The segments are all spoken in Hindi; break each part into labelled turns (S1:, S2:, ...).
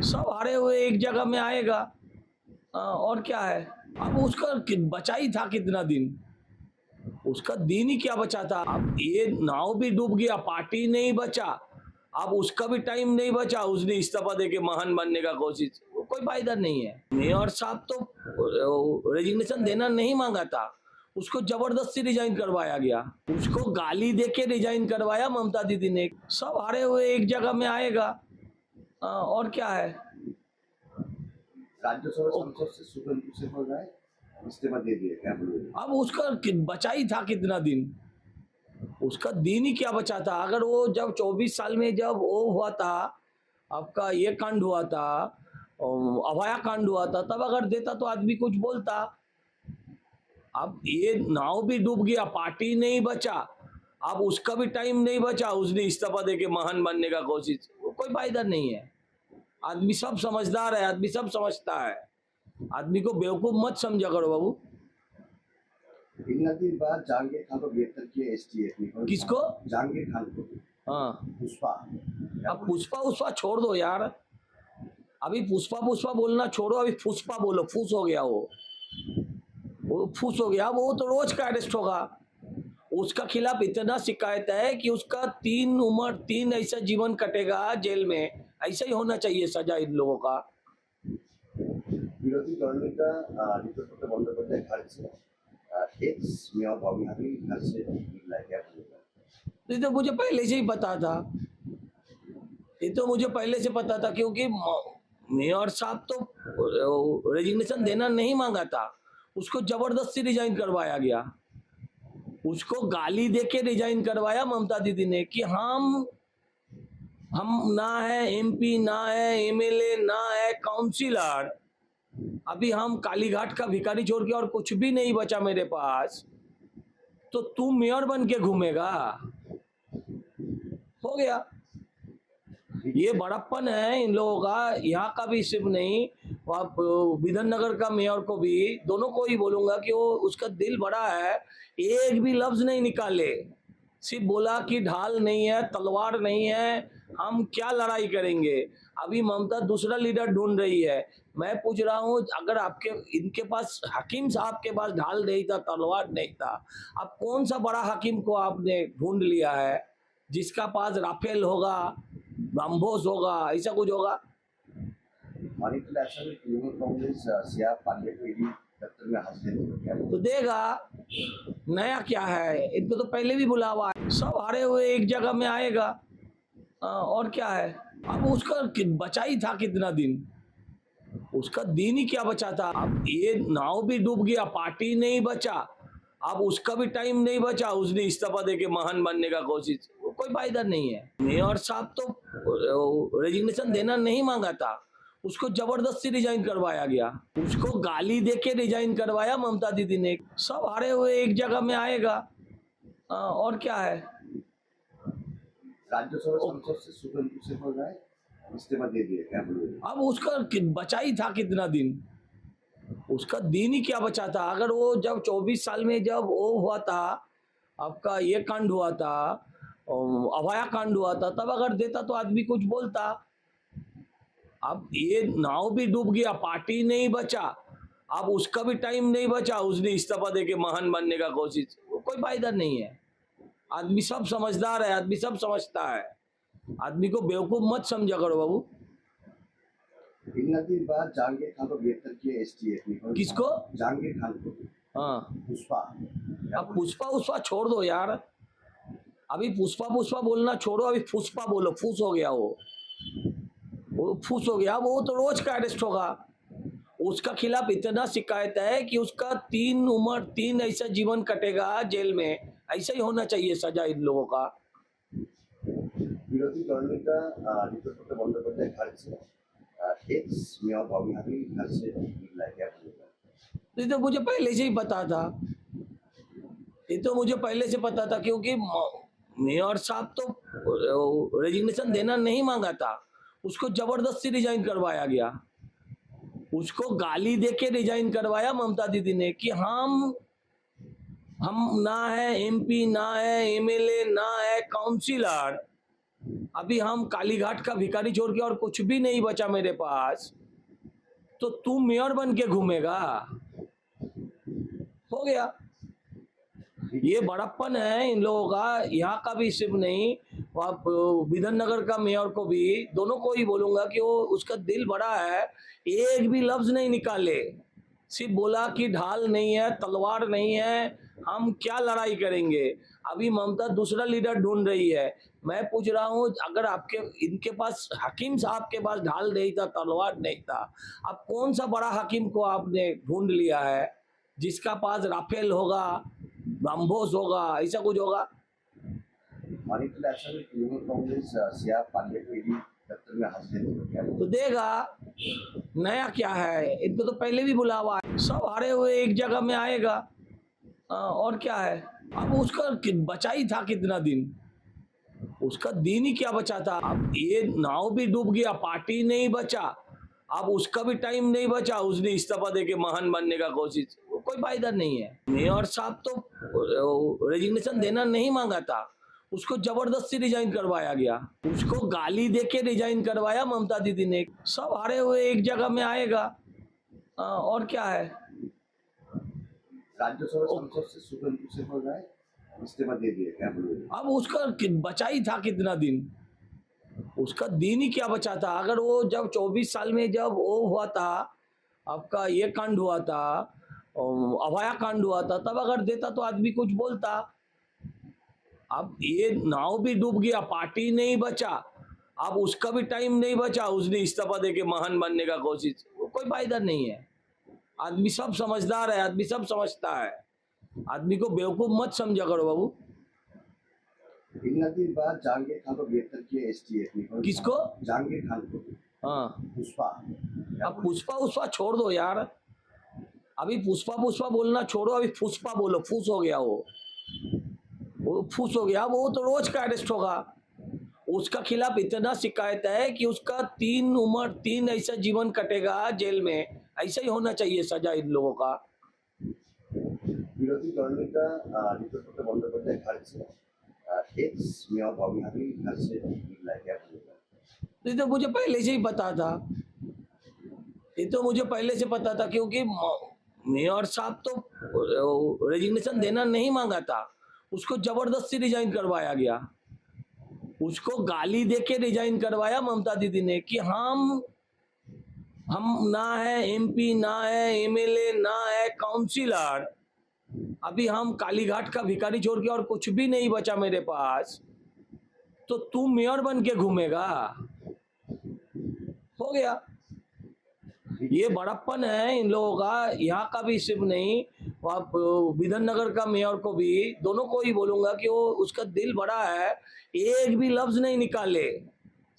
S1: सब हारे हुए एक जगह में आएगा। और क्या है। अब उसका बचा ही था कितना दिन, उसका दिन ही क्या बचा था। अब ये नाव भी डूब गया, पार्टी नहीं बचा, अब उसका भी टाइम नहीं बचा, उसने इस्तीफा देके महान बनने का कोशिश, कोई फायदा नहीं है। मेयर साहब तो रेजिग्नेशन देना नहीं मांगा था, उसको जबरदस्ती रिजाइन करवाया गया, उसको गाली देके रिजाइन करवाया ममता दीदी ने। सब हारे हुए एक जगह में आएगा। और क्या है।
S2: राज्यसभा सांसद से सुप्रीम से राय इस्तीफा दे दिए, क्या बोलोगे?
S1: अब उसका बचा ही था कितना दिन, उसका दिन ही क्या बचा था। अगर वो जब 24 साल में जब वो हुआ था, आपका ये कांड हुआ था, अभया कांड हुआ था, तब अगर देता तो आदमी कुछ बोलता। अब ये नाव भी डूब गया, पार्टी नहीं बचा, अब उसका भी टाइम नहीं बचा, उसने इस्तीफा देके महान बनने का कोशिश, कोई फायदा नहीं है। आदमी सब समझदार है, आदमी सब समझता है, आदमी को बेवकूफ मत समझा करो बाबू।
S2: दिन बाद जहांगीर खान को गिरफ्तार किया एसटीएफ ने।
S1: किसको?
S2: जहांगीर खान को।
S1: हाँ,
S2: पुष्पा।
S1: अब पुष्पा उष्पा छोड़ दो यार, अभी पुष्पा पुष्पा बोलना छोड़ो, अभी फुसपा बोलो। फूस हो गया वो फूस हो गया। वो तो रोज का अरेस्ट होगा, उसका खिलाफ इतना शिकायत है कि उसका 3 ऐसा जीवन कटेगा जेल में। ऐसा ही होना चाहिए सजा इन लोगों का।
S2: विरोधी दलनेता ऋतु बंदोपाध्याय घर से एक्स मेयर बॉबी हाथी घर से निकला, क्या बोलेगा?
S1: ये तो मुझे पहले से ही पता था, ये तो मुझे पहले से पता था, क्योंकि मेयर साहब तो रेजिग्नेशन देना नहीं मांगा था, उसको जबरदस्ती रिजाइन करवाया गया, उसको गाली देके रिजाइन करवाया ममता दीदी ने कि हम ना है एमपी, ना है एमएलए, ना है काउंसिलर, अभी हम कालीघाट का भिखारी छोड़ के और कुछ भी नहीं बचा मेरे पास, तो तू मेयर बन के घूमेगा। हो गया। ये बड़प्पन है इन लोगों का, यहाँ का भी सिर्फ नहीं, आप विधाननगर का मेयर को भी, दोनों को ही बोलूंगा कि वो, उसका दिल बड़ा है, एक भी लफ्ज नहीं निकाले, सिर्फ बोला कि ढाल नहीं है, तलवार नहीं है, हम क्या लड़ाई करेंगे। अभी ममता दूसरा लीडर ढूंढ रही है। मैं पूछ रहा हूँ, अगर आपके इनके पास, हकीम साहब के पास ढाल नहीं था, तलवार नहीं था, अब कौन सा बड़ा हकीम को आपने ढूंढ लिया है जिसका पास राफेल होगा, ब्रह्मोस होगा, ऐसा कुछ होगा।
S2: मणिपुर ऐसा में तृणमूल कांग्रेस सिया पांडे को ईडी दफ्तर में हाजिर
S1: तो देगा, नया क्या है, इनको तो पहले भी बुलावा है। सब हारे हुए एक जगह में आएगा। और क्या है। अब उसका बचा ही था कितना दिन, उसका दिन ही क्या बचा था। अब ये नाव भी डूब गया, पार्टी नहीं बचा, अब उसका भी टाइम नहीं बचा, उसने इस्तीफा देके महान बनने का कोशिश, कोई फायदा नहीं है। मेयर साहब तो रेजिग्नेशन देना नहीं मांगा था, उसको जबरदस्ती रिजाइन करवाया गया, उसको गाली देके रिजाइन करवाया ममता दीदी ने। सब हारे हुए एक जगह में आएगा। और क्या है।
S2: राज्यसभा सांसद से सुप्रीम राय इस्तीफा दे दिए, क्या बोलोगे?
S1: अब उसका बचा ही था कितना दिन, उसका दिन ही क्या बचा था। अगर वो जब 24 साल में जब वो हुआ था, आपका ये कांड हुआ था, अभया कांड हुआ था, तब अगर देता तो आदमी कुछ बोलता। अब ये नाव भी डूब गया, पार्टी नहीं बचा, अब उसका भी टाइम नहीं बचा, उसने इस्तीफा देके महान बनने का कोशिश, कोई फायदा नहीं है। आदमी सब समझदार है, आदमी सब समझता है, आदमी को बेवकूफ मत समझा करो बाबू।
S2: दिन बाद जहांगीर खान को गिरफ्तार किया एसटीएफ ने।
S1: किसको?
S2: जहांगीर खान को।
S1: हाँ,
S2: पुष्पा।
S1: अब पुष्पा उष्पा छोड़ दो यार, अभी पुष्पा पुष्पा बोलना छोड़ो, अभी फुसपा बोलो। फूस हो गया वो फूस हो गया। वो तो रोज का अरेस्ट होगा, उसका खिलाफ इतना शिकायत है कि उसका 3 ऐसा जीवन कटेगा जेल में। ऐसा ही होना चाहिए सजा इन लोगों का।
S2: विरोधी दलनेता ऋतु बंदोपाध्याय घर से एक्स मेयर बॉबी हाथी घर से निकला, क्या बोलेगा?
S1: ये तो मुझे पहले से ही पता था, ये तो मुझे पहले से पता था, क्योंकि मेयर साहब तो रेजिग्नेशन देना नहीं मांगा था, उसको जबरदस्ती रिजाइन करवाया गया, उसको गाली देके रिजाइन करवाया ममता दीदी ने कि हम ना है एमपी, ना है एमएलए, ना है काउंसिलर, अभी हम कालीघाट का भिखारी छोड़ के और कुछ भी नहीं बचा मेरे पास, तो तू मेयर बन के घूमेगा? हो गया। ये बड़प्पन है इन लोगों का, यहाँ का भी सिर्फ नहीं, आप विधान नगर का मेयर को भी, दोनों को ही बोलूंगा कि वो उसका दिल बड़ा है। एक भी लफ्ज नहीं निकाले, सिर्फ बोला कि ढाल नहीं है, तलवार नहीं है, हम क्या लड़ाई करेंगे। अभी ममता दूसरा लीडर ढूंढ रही है। मैं पूछ रहा हूँ, अगर आपके इनके पास हकीम साहब के पास ढाल नहीं था, तलवार नहीं था, अब कौन सा बड़ा हकीम को आपने ढूंढ लिया है जिसका पास राफेल होगा, ब्रह्मोस होगा, ऐसा कुछ होगा?
S2: मणिपुर एक्शन में तृणमूल कांग्रेस सिया पांडे को ईडी दफ्तर में हाजिर किया।
S1: तो देगा। नया क्या है, इनको तो पहले भी बुलावा है, सब हारे हुए एक जगह में आएगा। और क्या है, अब उसका बचा ही था कितना दिन, उसका दिन ही क्या बचा था। अब ये नाव भी डूब गया, पार्टी नहीं बचा, अब उसका भी टाइम नहीं बचा, उसने इस्तीफा देके महान बनने का कोशिश, कोई फायदा नहीं है। मेयर साहब तो रेजिग्नेशन देना नहीं मांगा था, उसको जबरदस्ती रिजाइन करवाया गया, उसको गाली देके रिजाइन करवाया ममता दीदी ने। सब हारे हुए एक जगह में आएगा। और क्या है,
S2: राज्यसभा सांसद से सुप्रीम से हो जाए इस्तीफा दे दिए, क्या बोलोगे?
S1: अब उसका बचा ही था कितना दिन, उसका दिन ही क्या बचा था। अगर वो जब 24 साल में जब वो हुआ था, आपका ये कांड हुआ था, अभया कांड हुआ था, तब अगर देता तो आदमी कुछ बोलता। अब ये नाव भी डूब गया, पार्टी नहीं बचा, अब उसका भी टाइम नहीं बचा, उसने इस्तीफा देके महान बनने का कोशिश, कोई फायदा नहीं है। आदमी सब समझदार है, आदमी सब समझता है, आदमी को बेवकूफ मत समझा करो बाबू।
S2: इतना दिन बाद जहांगीर खान को गिरफ्तार किया एसटीएफ ने।
S1: किसको?
S2: जहांगीर खान को।
S1: हाँ,
S2: पुष्पा।
S1: अब पुष्पा उष्पा छोड़ दो यार, अभी पुष्पा पुष्पा बोलना छोड़ो, अभी पुष्पा बोलो। फूस हो गया वो फूस हो गया। वो तो रोज का अरेस्ट होगा, उसका खिलाफ इतना शिकायत है कि उसका 3 ऐसा जीवन कटेगा जेल में, ऐसा ही होना चाहिए सजा इन लोगों का।
S2: विरोधी दलनेता ऋतुपति बंदोपाध्याय घर से एक्स मेयर भविहारी घर से मिला, क्या बोलेगा?
S1: ये तो मुझे पहले से ही पता था, ये तो मुझे पहले से पता था, क्योंकि मेयर साहब तो रेजिग्नेशन देना नहीं मांगा था, उसको जबरदस्ती रिजाइन करवाया गया, उसको गाली देके रिजाइन करवाया ममता दीदी ने कि हम ना है एमपी, ना है एमएलए, ना है काउंसिलर, अभी हम कालीघाट का भिखारी छोड़ के और कुछ भी नहीं बचा मेरे पास, तो तू मेयर बन के घूमेगा? हो गया। ये बड़प्पन है इन लोगों का, यहाँ का भी सिर्फ नहीं, आप विधान नगर का मेयर को भी, दोनों को ही बोलूंगा कि वो उसका दिल बड़ा है। एक भी लफ्ज नहीं निकाले,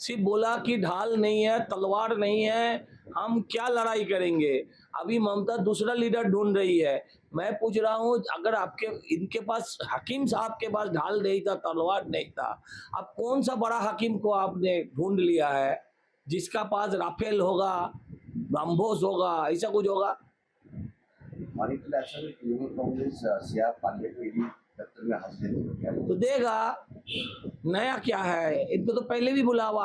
S1: सिर्फ बोला कि ढाल नहीं है, तलवार नहीं है, हम क्या लड़ाई करेंगे। अभी ममता दूसरा लीडर ढूंढ रही है। मैं पूछ रहा हूँ, अगर आपके इनके पास हकीम साहब के पास ढाल नहीं था, तलवार नहीं था, अब कौन सा बड़ा हकीम को आपने ढूंढ लिया है जिसका पास राफेल होगा, ब्रह्मोस होगा, ऐसा कुछ होगा?
S2: मणिपुर एक्शन में तृणमूल कांग्रेस सिया पांडे को ईडी दफ्तर में हाजिर किया।
S1: तो देगा। नया क्या है, इनको तो पहले भी बुलावा